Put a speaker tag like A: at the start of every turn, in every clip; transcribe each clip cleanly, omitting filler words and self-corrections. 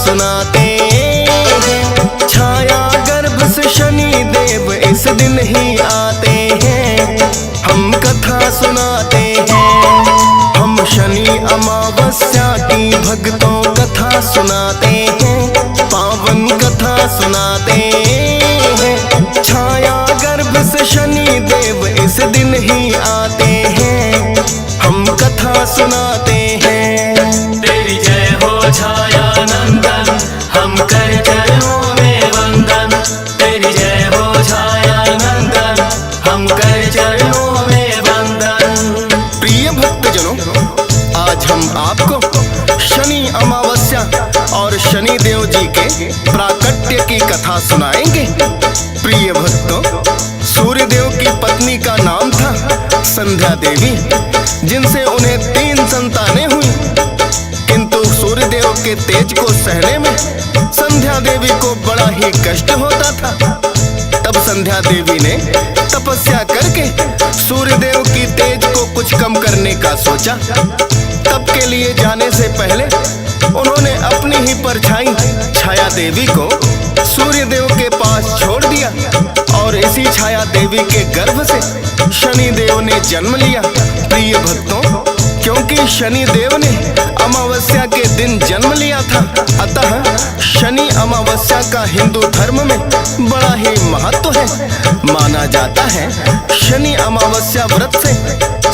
A: सुनाते हैं। छाया गर्भ से शनि देव इस दिन ही आते हैं, हम कथा सुनाते हैं। हम शनि अमावस्या की भक्तों कथा सुनाते हैं, पावन कथा सुनाते हैं। छाया गर्भ से शनि देव इस दिन ही आते हैं, हम कथा सुनाते हैं।
B: तेरी जय हो छाया नंदन, हम कर चरणों में वंदन। तेरी जय हो छाया नंदन, हम कर चरणों में वंदन।
A: प्रिय भक्तजनों, आज हम आपको शनि अमावस्या और शनि देव जी के प्राकट्य की कथा सुनाएंगे। प्रिय भक्तों, सूर्य देव की पत्नी का नाम था संध्या देवी, जिनसे उन्हें 3 संतानें हुई। किंतु सूर्य देव के तेज को सहने में संध्या देवी को बड़ा ही कष्ट होता था। तब संध्या देवी ने तपस्या करके सूर्य देव की तेज को कुछ कम करने का सोचा। तप के लिए जाने से पहले उन्होंने अपनी ही परछाई छाया देवी को सूर्य देव के पास छोड़ दिया और इसी छाया देवी के गर्भ से शनि देव ने जन्म लिया। प्रिय भक्तों, क्योंकि शनि देव ने अमावस्या के दिन जन्म लिया था, अतः शनि अमावस्या का हिंदू धर्म में बड़ा ही महत्व है। माना जाता है शनि अमावस्या व्रत से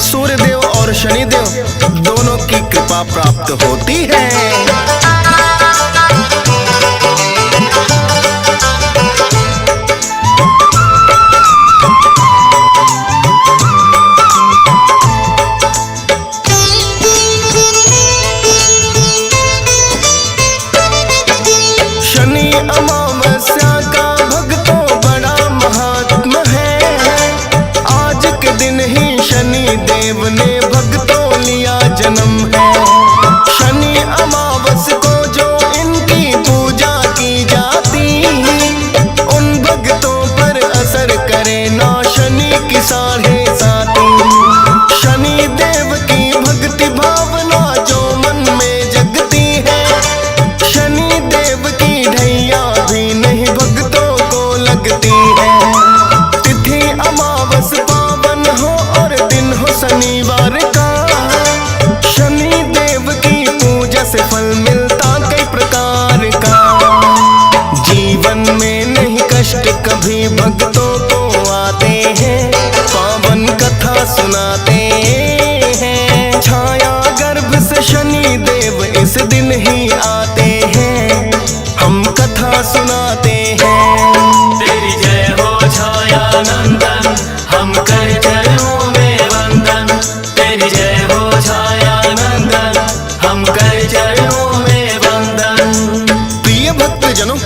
A: सूर्य देव और शनि देव दोनों की कृपा प्राप्त होती है। शनि अमावस्या का भक्तों बड़ा महात्मा है। आज के दिन ही शनि देव ने भक्तों लिया जन्म है। शनि अमावस को जो इनकी पूजा की जाती, उन भक्तों पर असर करे ना शनि की 7.5। शनि देव की भक्ति भावना जो मन में जगती है, शनि देव की ढैया भी नहीं भक्तों को लगती है। तिथि अमावस पावन हो और दिन हो शनिवार का, शनि देव की पूजा से फल मिलता कई प्रकार का। जीवन में नहीं कष्ट कभी भक्तों को आते हैं, पावन कथा सुनाते हैं। छाया गर्भ से शनि देव इस दिन ही आते हैं, हम कथा सुनाते हैं।
B: तेरी जय हो छाया नंदन, हम कर चरणों में वंदन। तेरी जय हो छाया नंदन, हम कर चरणों में वंदन।
A: प्रिय भक्तजनों,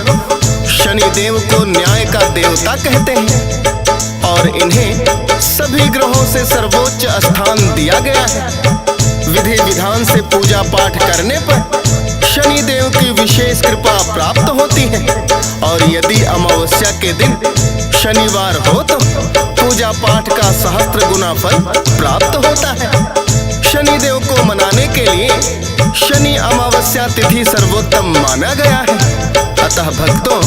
A: शनि देव को न्याय का देवता कहते हैं और इन्हें सभी ग्रहों से सर्वोच्च स्थान दिया गया है। विधि विधान से पूजा पाठ करने पर शनि देव की विशेष कृपा प्राप्त होती है और यदि अमावस्या के दिन शनिवार हो तो पूजा पाठ का सहस्त्र गुना फल प्राप्त होता है। शनि देव को मनाने के लिए शनि अमावस्या तिथि सर्वोत्तम माना गया है। अतः भक्तों,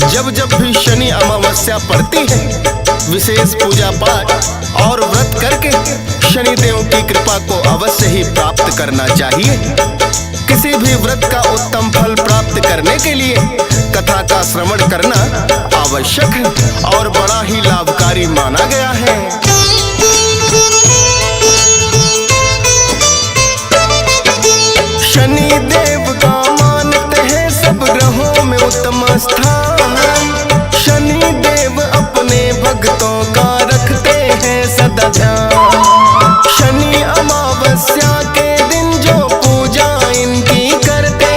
A: जब जब भी शनि अमावस्या पड़ती है, विशेष पूजा पाठ और व्रत करके शनि देव की कृपा को अवश्य ही प्राप्त करना चाहिए। किसी भी व्रत का उत्तम फल प्राप्त करने के लिए कथा का श्रवण करना आवश्यक है और बड़ा ही लाभकारी माना गया है। शनि देव का मानते हैं सब ग्रहों में उत्तम स्थान। शनि देव अपने भक्तों का रखते हैं सदा ध्यान। शनि अमावस्या के दिन जो पूजा इनकी करते,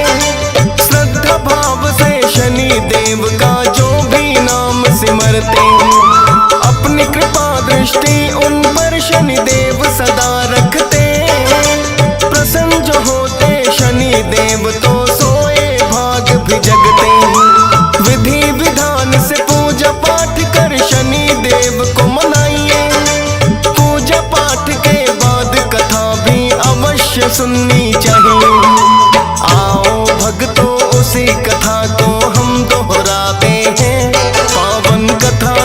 A: श्रद्धा भाव से शनि देव का जो भी नाम सिमरते, अपनी कृपा दृष्टि उन पर शनि देव सदा रखते। प्रसन्न जो होते शनि देव तो सोए भाग भी जगते। विधि विधान से पूजा पाठ कर शनि देव को मनाइए। पूजा पाठ के बाद कथा भी अवश्य सुननी चाहिए। आओ भक्तों उसी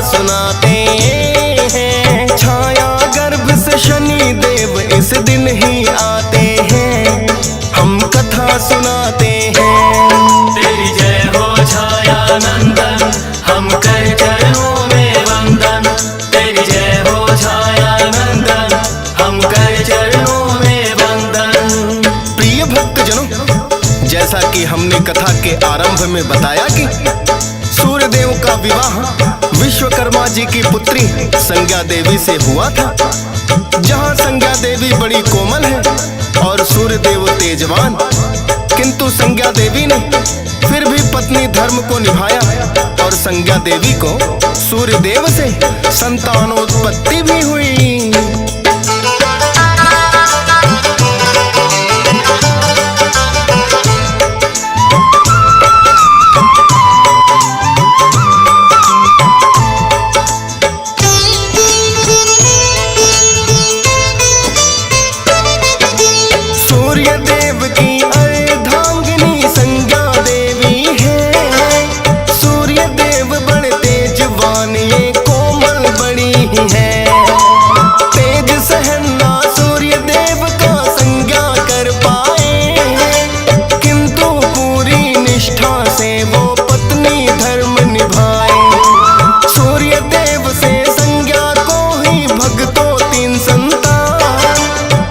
A: सुनाते हैं। छाया गर्भ से शनि देव इस दिन ही आते हैं, हम कथा सुनाते हैं।
B: तेरी जय हो छाया नंदन, हम कर चरणों में वंदन। तेरी जय हो छाया नंदन, हम कर चरणों में वंदन।
A: प्रिय भक्तजनों, जैसा कि हमने कथा के आरंभ में बताया कि सूर्यदेव का विवाह विश्वकर्मा जी की पुत्री संज्ञा देवी से हुआ था। जहाँ संज्ञा देवी बड़ी कोमल है और सूर्यदेव तेजवान, किंतु संज्ञा देवी ने फिर भी पत्नी धर्म को निभाया और संज्ञा देवी को सूर्यदेव से संतानोत्पत्ति भी हुई। सूर्यदेव की अर्धांगिनी संज्ञा देवी है। सूर्यदेव बड़े तेजवान, ये कोमल बड़ी है। तेज सहना सूर्यदेव का संज्ञा कर पाए, किंतु पूरी निष्ठा से वो पत्नी धर्म निभाए। सूर्यदेव से संज्ञा को ही भक्तों 3 संतान,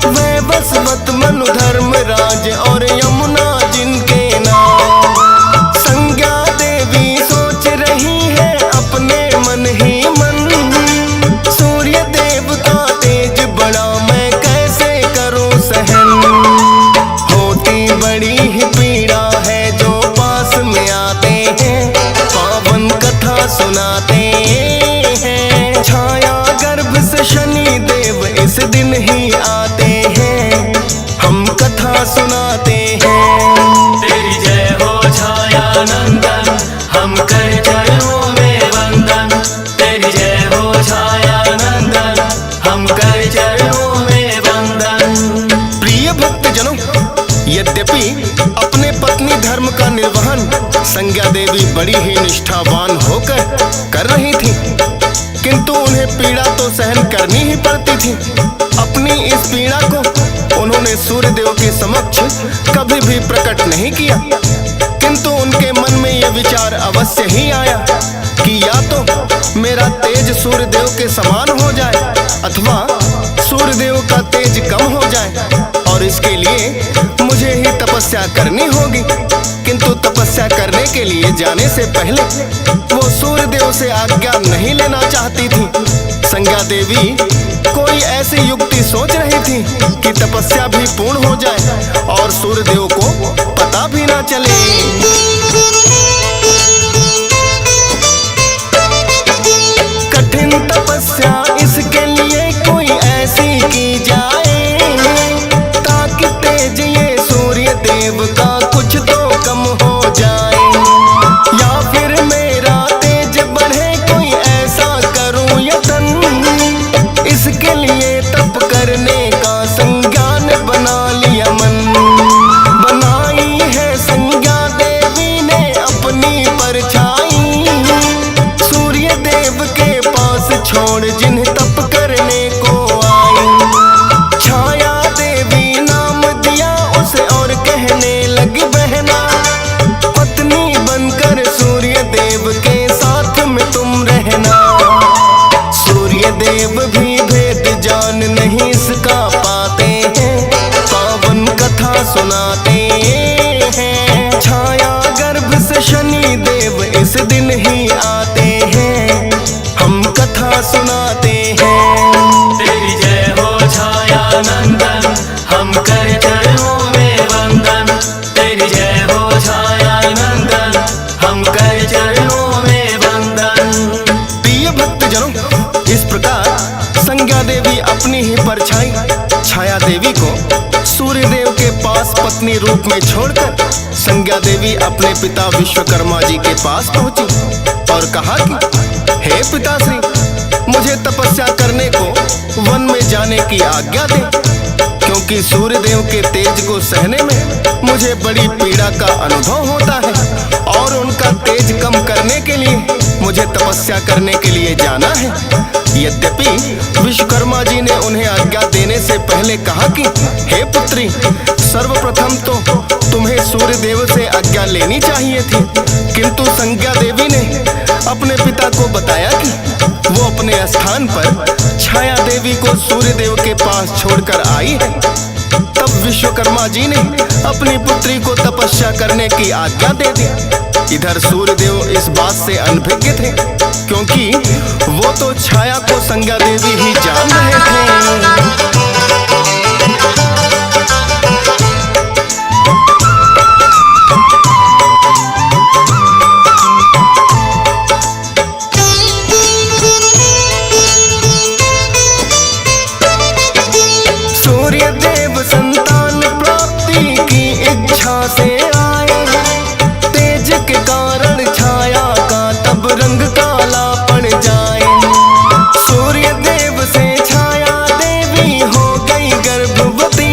A: वैवस्वत मनु धर्मराज और यमुना जिनके नाम। संज्ञा देवी सोच रही है अपने मन ही मन, सूर्यदेव का तेज बड़ा मैं कैसे करूं सहन। होती बड़ी ही पीड़ा है जो पास में आते हैं, पावन कथा सुनाते हैं। छाया गर्भ से शनि देव इस दिन ही आते हैं, हम कथा सुनाते हैं।
B: तेरी जय हो छाया नंदन, हम कर चरणों में वंदन। तेरी जय हो छाया नंदन, हम कर चरणों में वंदन।
A: प्रिय भक्तजनों, यद्यपि अपने पत्नी धर्म का निर्वहन संज्ञा देवी बड़ी ही निष्ठावान होकर कर रही थी, किंतु उन्हें पीड़ा तो सहन करनी ही पड़ती थी। अपनी इस पीड़ा को उन्होंने सूर्यदेव के समक्ष कभी भी प्रकट नहीं किया, किंतु उनके मन में यह विचार अवश्य ही आया कि या तो मेरा तेज सूर्यदेव के समान हो जाए अथवा सूर्यदेव का तेज कम हो जाए, और इसके लिए मुझे ही तपस्या करनी होगी। किंतु तपस्या करने के लिए जाने से पहले वो सूर्यदेव से आज्ञा नहीं लेना चाहती थी। संज्ञा देवी कोई ऐसी युक्ति सोच रही थी कि तपस्या भी पूर्ण हो जाए और सूर्यदेव को पता भी ना चले। कठिन तपस्या इसके लिए कोई ऐसी की जाए, ताकि तेज ये सूर्यदेव का कुछ तो कम हो जाए, या फिर मेरा तेज बढ़े कोई ऐसा करूं यतन। इसके लिए तप करने का संज्ञान बना लिया मन। बनाई है संज्ञा देवी ने अपनी परछाई, सूर्यदेव के पास छोड़ जिन्हें तप करने को आई। छाया देवी नाम दिया उसे और कहने लगी बहना, पत्नी बनकर सूर्यदेव के साथ में तुम रहना। सूर्यदेव भी भेद जान नहीं इसका पाते हैं, पावन कथा सुनाते हैं। छाया गर्भ से शनि देव इस दिन ही आते हैं, हम कथा सुनाते हैं।
B: तेरी जय हो छाया नंदन, हम कर चरणों में वंदन। तेरी जय हो छाया नंदन, हम कर चरणों में वंदन।
A: प्रिय भक्तजनों, इस प्रकार संज्ञा देवी अपनी ही परछाई छाया देवी को सूर्यदेव के पास पत्नी रूप में छोड़कर संज्ञा देवी अपने पिता विश्वकर्मा जी के पास पहुंची और कहा कि हे पिताश्री, मुझे तपस्या करने को वन में जाने की आज्ञा दे, क्योंकि सूर्यदेव के तेज को सहने में मुझे बड़ी पीड़ा का अनुभव होता है और उनका तेज कम करने के लिए मुझे तपस्या करने के लिए जाना है। यद्यपि विश्वकर्मा जी ने उन्हें आज्ञा देने से पहले कहा कि हे पुत्री, सर्वप्रथम तो तुम्हें सूर्य देव से आज्ञा लेनी चाहिए थी, किंतु संज्ञा देवी ने अपने पिता को बताया कि वो अपने स्थान पर छाया देवी को सूर्य देव के पास छोड़कर आई है। तब विश्वकर्मा जी ने अपनी पुत्री को तपस्या करने की आज्ञा दे दी। इधर सूर्य देव इस बात से अनभिज्ञ थे, क्योंकि वो तो छाया को संज्ञा देवी ही जान रहे थे। सूर्य देव संतान प्राप्ति की इच्छा से आए, तेज के कारण छाया का तब रंग काला पड़ जाए। सूर्य देव से छाया देवी हो गई गर्भवती,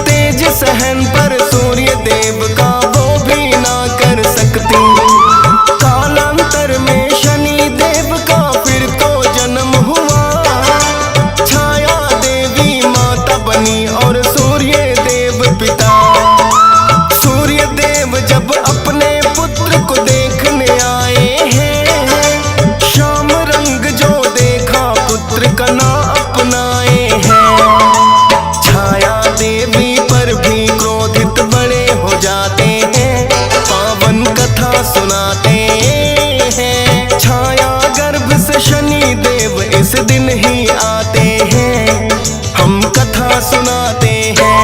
A: तेज सहन पर सूर्य देव का वो भी ना कर सकती। कालांतर में शनि देव का फिर तो जन्म हुआ, छाया देवी माता बनी और सूर्य देव पिता। सूर्य देव जब अपने पुत्र को देखने आए हैं, श्याम रंग जो देखा पुत्र का ना अपनाए हैं। छाया देवी पर भी क्रोधित बड़े हो जाते हैं, पावन कथा सुनाते हैं। छाया गर्भ से शनि देव इस दिन ही आते हैं, हम कथा सुनाते हैं।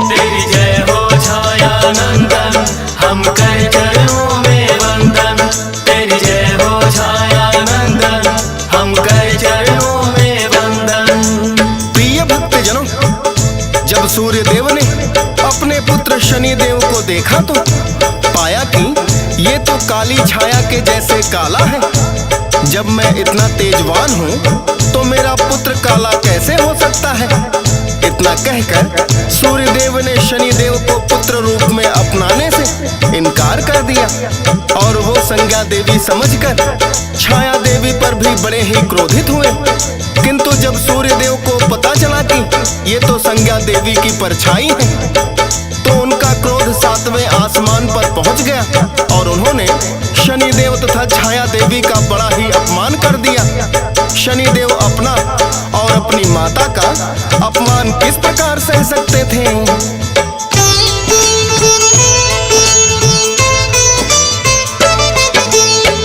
B: तेरी जय हो छाया नंदन, हम कर चरणों में वंदन। तेरी जय हो छाया नंदन, हम कर चरणों में वंदन।
A: प्रिय भक्तजनों, जब सूर्य देव ने अपने पुत्र शनि देव को देखा तो पाया कि ये तो काली छाया के जैसे काला है। जब मैं इतना तेजवान हूँ तो मेरा पुत्र काला कैसे हो सकता है? इतना कहकर सूर्य देव ने शनि देव को पुत्र रूप में अपनाने से इनकार कर दिया, और वो संज्ञा देवी समझकर छाया देवी पर भी बड़े ही क्रोधित हुए। किंतु जब सूर्य देव को पता चला कि ये तो संज्ञा देवी की परछाई है, तो उनका क्रोध सातवें आसमान पर पहुंच गया और उन्होंने शनि देव तथा छाया देवी का बड़ा ही अपमान कर दिया। शनि देव अपना और अपनी माता का अपमान किस प्रकार सह सकते थे?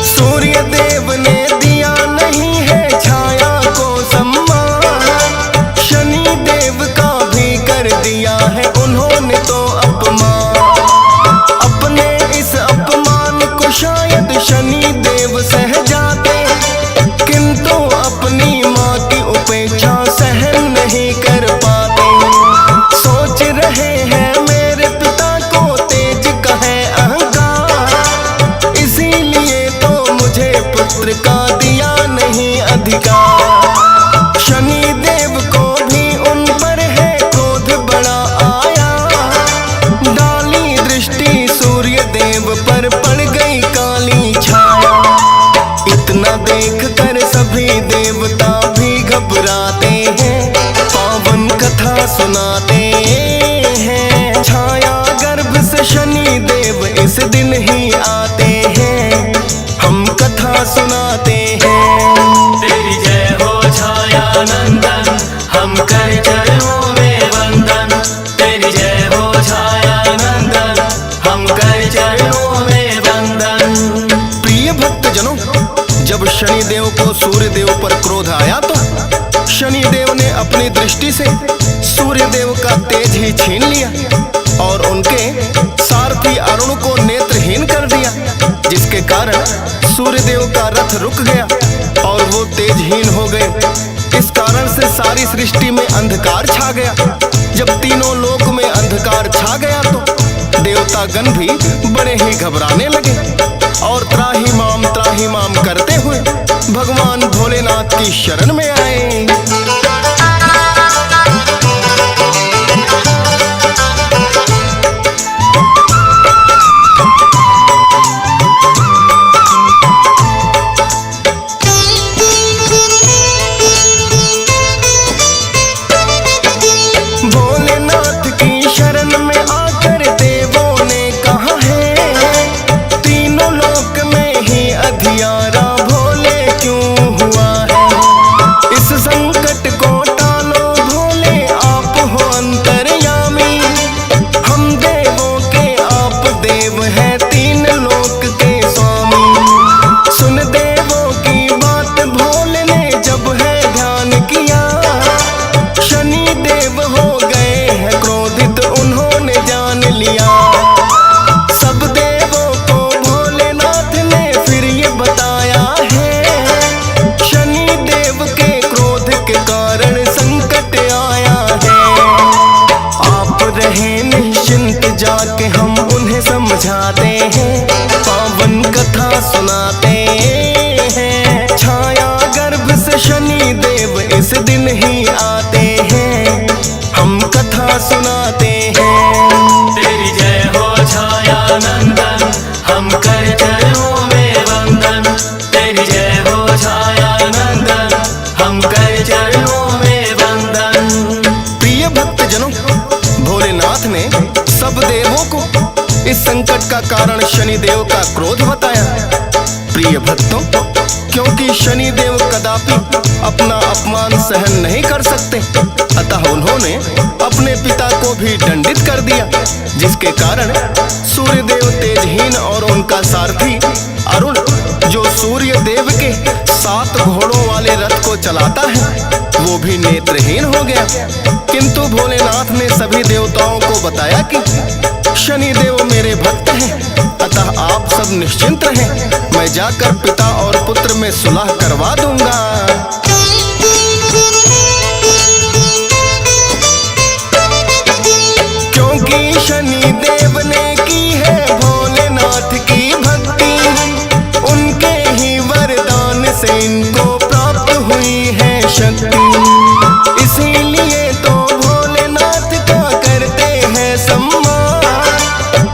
A: सूर्य देव ने दिया नहीं है छाया को सम्मान, शनि देव का भी कर दिया है उन्होंने तो अपमान। अपने इस अपमान को शायद शनि देव सह जाते, किंतु अपनी माँ की उपेक्षा सहन नहीं कर पाते। सोच रहे हैं मेरे पिता को तेज का है अहंकार, इसीलिए तो मुझे पुत्र का दिया नहीं अधिकार। शनि देव को भी उन पर है क्रोध बड़ा आया, डाली दृष्टि सूर्य देव पर पड़ गई काली छाया। इतना देख कर सभी देवता भी घबराते हैं, पावन कथा सुनाते हैं। छाया गर्भ से शनि देव इस दिन ही आते हैं, हम कथा सुनाते हैं।
B: तेरी जय हो छाया नंदन, हम कर चरणों में वंदन। तेरी जय हो छाया नंदन, हम कर चरणों में वंदन।
A: प्रिय भक्तजनों, जब शनि देव को सूर्य देव पर क्रोध आया तो शनि देव ने अपनी दृष्टि से सूर्य देव का तेज ही छीन लिया और उनके सारथी अरुण को नेत्रहीन कर दिया, जिसके कारण सूर्य देव का रथ रुक गया और वो तेजहीन हो गए। इस कारण से सारी सृष्टि में अंधकार छा गया। जब तीनों लोक में अंधकार छा गया तो देवतागण भी बड़े ही घबराने लगे और त्राही माम करते हुए भगवान भोलेनाथ की शरण में आए। प्यारा भोले क्यों हुआ है। इस संकट को टालो भोले, आप हो अंतर्यामी। हम देवों के आप देव हैं, तीन लोक के स्वामी। सुन देवों की बात भोले ने जब है ध्यान किया। शनि देव हो गए हैं क्रोधित, उन्होंने जान लिया। सब देवों को भोलेनाथ ने फिर ये बताया है। शनि देव के क्रोध के कारण संकट आया है। आप रहे निश्चिंत, जाके हम उन्हें समझाते हैं, पावन कथा सुनाते हैं। छाया गर्भ से शनि देव इस दिन ही आते हैं, हम कथा सुनाते हैं।
B: तेरी जय हो छाया नंदन, हम कर चरणों में वंदन। तेरी जय हो छाया नंदन, हम कर चरणों में वंदन।
A: प्रिय भक्तजनों, भोलेनाथ ने सब देवों को इस संकट का कारण शनि देव का क्रोध बताया। प्रिय भक्तों, क्योंकि शनि देव कदापि अपना अपमान सहन नहीं कर सकते, अतः उन्होंने अपने पिता को भी दंडित कर दिया, जिसके कारण सूर्य देव तेजहीन और उनका सारथी अरुण, जो सूर्य देव के 7 घोड़ों वाले रथ को चलाता है, वो भी नेत्रहीन हो गया। किंतु भोलेनाथ ने सभी देवताओं को बताया कि शनि देव मेरे भक्त हैं, अतः आप सब निश्चिंत रहें, मैं जाकर पिता और पुत्र में सुलह करवा दूंगा। क्योंकि शनि देव ने की है भोलेनाथ की भक्ति, उनके ही वरदान से इनको प्राप्त हुई है शक्ति। इसीलिए तो भोलेनाथ का करते हैं सम्मान।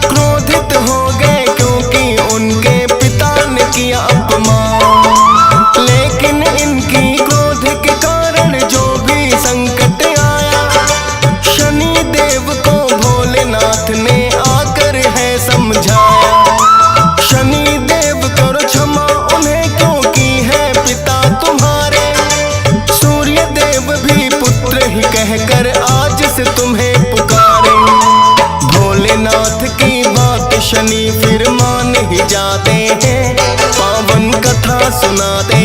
A: क्रोधित हो गए क्योंकि उनके पिता ने किया अपमान। लेकिन इनकी क्रोध के कारण जो भी संकट आया, शनि देव को भोलेनाथ ने आकर है समझाया। शनि देव करो क्षमा उन्हें, क्योंकि है पिता तुम्हारे। सूर्य देव भी पुत्र ही कहकर आज से तुम्हें पुकारे। भोलेनाथ की बात शनि फिर मान ही जाते हैं, पावन कथा सुनाते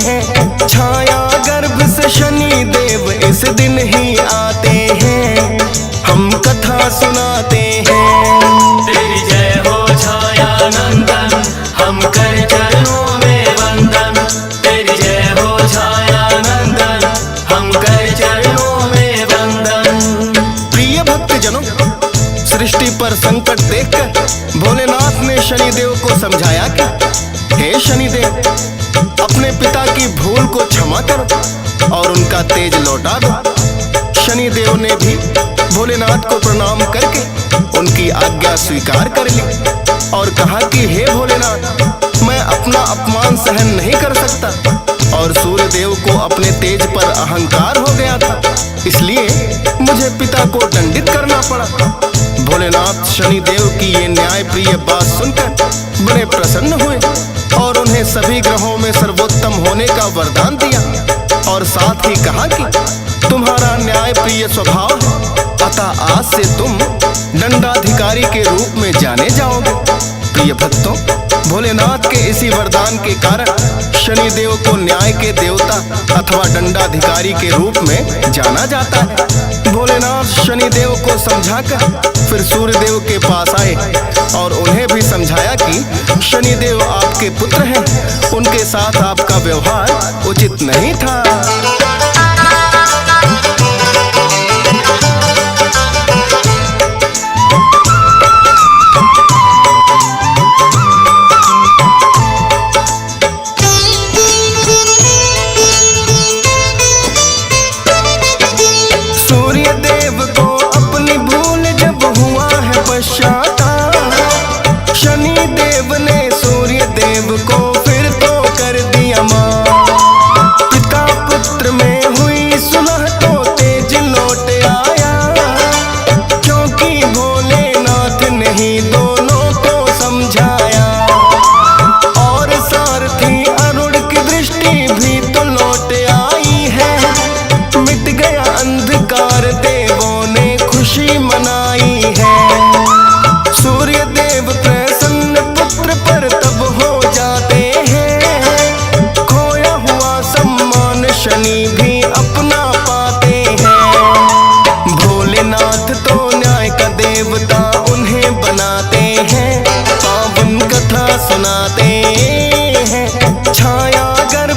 A: हैं। छाया गर्भ से शनि देव इस दिन ही आते हैं, हम कथा सुनाते हैं।
B: तेरी जय हो छाया नंदन, हम कर चरणों में वंदन। तेरी जय हो छाया नंदन, हम कर चरणों में वंदन।
A: प्रिय भक्तजनों, सृष्टि पर संकट देखकर भोलेनाथ ने शनिदेव को समझाया कि हे शनिदेव, अपने पिता की भूल को क्षमा करो और उनका तेज लौटा दो। शनिदेव ने भी भोलेनाथ को प्रणाम करके उनकी आज्ञा स्वीकार कर ली और कहा कि हे भोलेनाथ, मैं अपना अपमान सहन नहीं कर सकता और सूर्य देव को अपने तेज पर अहंकार हो गया था, इसलिए मुझे पिता को दंडित करना पड़ा। भोलेनाथ शनिदेव की ये न्याय प्रिय बात सुनकर बड़े प्रसन्न हुए और उन्हें सभी ग्रहों में सर्वोत्तम होने का वरदान दिया और साथ ही कहा कि तुम्हारा न्याय प्रिय स्वभाव है, अतः आज से तुम दंडाधिकारी के रूप में जाने जाओगे। प्रिय भक्तों, भोलेनाथ के इसी वरदान के कारण शनिदेव को न्याय के देवता अथवा दंडाधिकारी के रूप में जाना जाता है। भोलेनाथ शनिदेव को समझाकर फिर सूर्यदेव के पास आए और उन्हें भी समझाया कि शनिदेव आपके पुत्र हैं, उनके साथ आपका व्यवहार उचित नहीं था।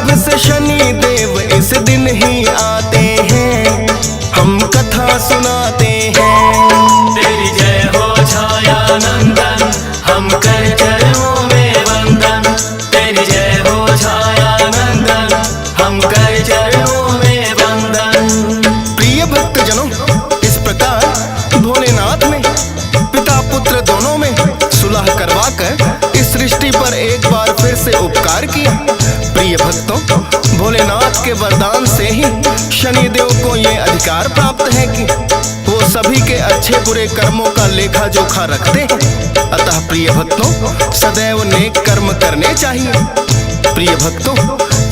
A: गर्भ से शनि देव इस दिन ही आते हैं, हम कथा सुनाते हैं।
B: तेरी जय हो छाया नंदन, हम कर चरणों में वंदन। तेरी जय हो छाया नंदन, हम कर चरणों में वंदन।
A: प्रिय भक्तजनों, इस प्रकार भोलेनाथ ने पिता पुत्र दोनों में सुलह करवाकर इस सृष्टि पर एक बार फिर से उपकार किया। प्रिय भक्तों, भोलेनाथ के वरदान से ही शनिदेव को ये अधिकार प्राप्त है कि वो सभी के अच्छे बुरे कर्मों का लेखा जोखा रखते हैं। अतः प्रिय भक्तों, सदैव नेक कर्म करने चाहिए। प्रिय भक्तों,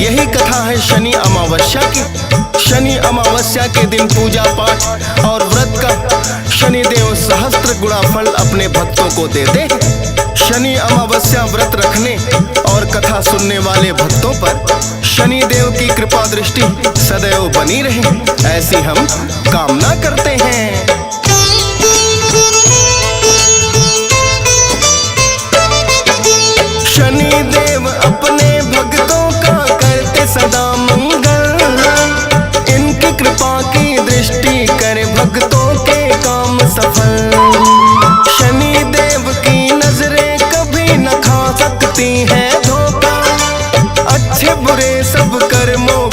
A: यही कथा है शनि अमावस्या की। शनि अमावस्या के दिन पूजा पाठ और व्रत का शनिदेव सहस्त्र गुणा फल अपने भक्तों को देते हैं। शनि अमावस्या व्रत रखने और कथा सुनने वाले भक्तों पर शनिदेव की कृपा दृष्टि सदैव बनी रहे, ऐसी हम कामना करते हैं। शनिदेव अपने भक्तों का करते सदा मंगल, इनकी कृपा की दृष्टि करे भक्तों के काम सफल। शनिदेव की नजरें कभी न खा सकती हैं धोखा, अच्छे बुरे सब कर्मों